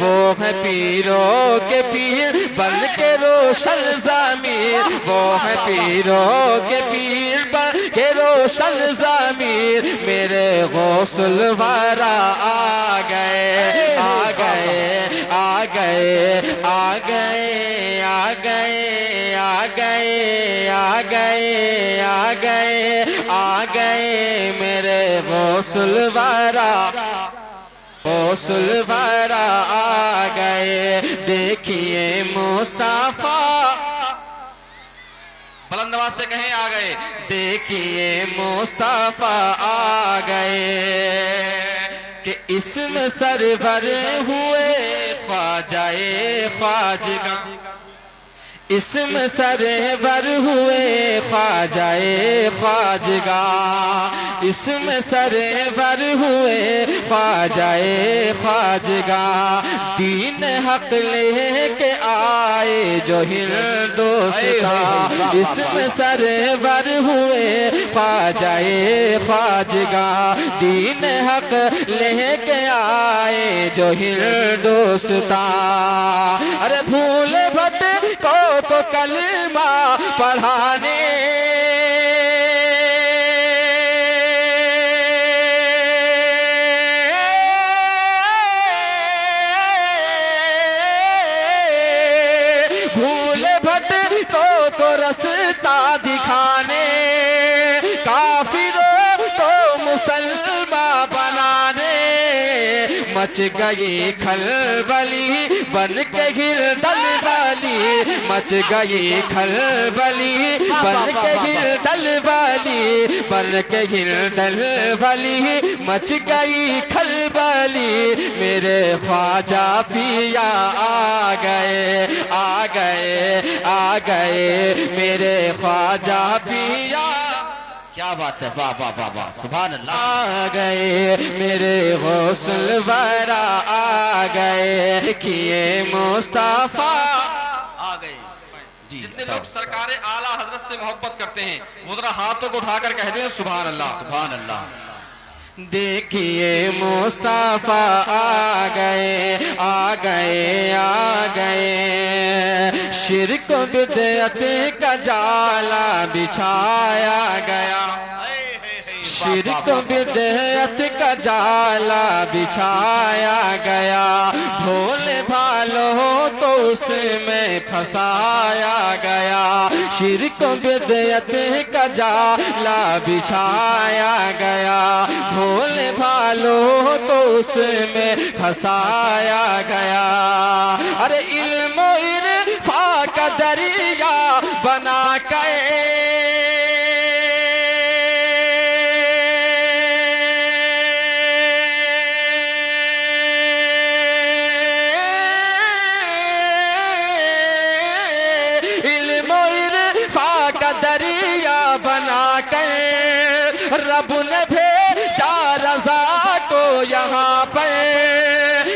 وہ ہے پیروں کے پیر بن کے روشن ضمیر، وہ ہے پیروں کے پیر بن کے روشن ضمیر، میرے غوث الورا آ گئے آ گئے آ گئے آ گئے آ گئے آ گئے آ گئے آ گئے آ گئے میرے غوث الورا، غوث الورا آ گئے، دیکھیے مصطفیٰ، بلند آواز سے کہیں آ گئے، دیکھیے مصطفیٰ آ گئے کہ اسم سرور ہوئے خواجہ خواجگاں، اسم سرور ہوئے خواجہ خواجگاں، اسم سرور ہوئے خواجہ خواجگاں، دین حق لے کے آئے جو ہندوستان، اسم سرور ہوئے خواجہ خواجگاں، دین حق لے کے آئے جو ہندوستان، ارے بھول بھٹ کو کلمہ پڑھانے بھول بھٹ کو رستہ دکھانے، کافروں کو مسلمان بنانے، مچ گئی کھلبلی بن کے گردل والی، مچ گئی کھلبلی بن کے گردل والی، بن کے گردل والی مچ گئی کھلبلی، میرے خواجہ پیا آ گئے آ گئے آ گئے میرے خواجہ پیا، کیا بات ہے، واہ واہ واہ واہ سبحان اللہ، آ گئے میرے غوث الورا آ گئے، دیکھیے مصطفیٰ آ گئے۔ جتنے لوگ سرکار اعلیٰ حضرت سے محبت کرتے ہیں وہ ذرا ہاتھوں کو اٹھا کر کہہ دیں سبحان اللہ سبحان اللہ۔ دیکھیے مصطفیٰ آ گئے آ گئے آ گئے، شرک و بدعت کا جالا بچھایا گیا، شرک و بدعت کا جالا بچھایا گیا، بھولے بھالوں کو اس میں پھنسایا گیا، شرک و بدعت کا جالا بچھایا گیا، بھولے بھالوں کو اس میں پھنسایا گیا، ارے علم و عرفان کا دریا بنا کے دریا بنا کے رب نے بھیجا رضا کو یہاں پہ،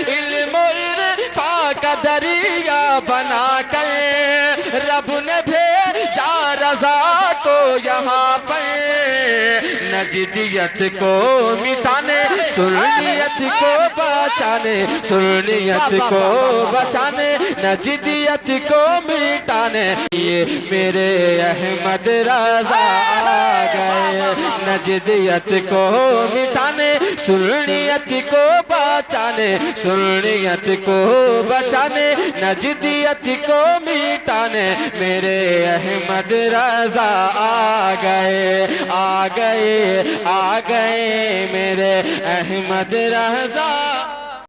علم و عرفان کا دریا بنا کے رب نے بھیجا رضا کو یہاں پہ، نجدیت کو مٹانے سنیت کو بچانے، سنیت کو بچانے نجدیت کو مٹانے، یہ میرے احمد رضا آ گئے، نجدیت کو مٹانے سنیت کو بچانے، سنیت کو بچانے نجدیت کو مٹانے، میرے احمد رضا آ گئے آ گئے آ گئے میرے احمد رضا۔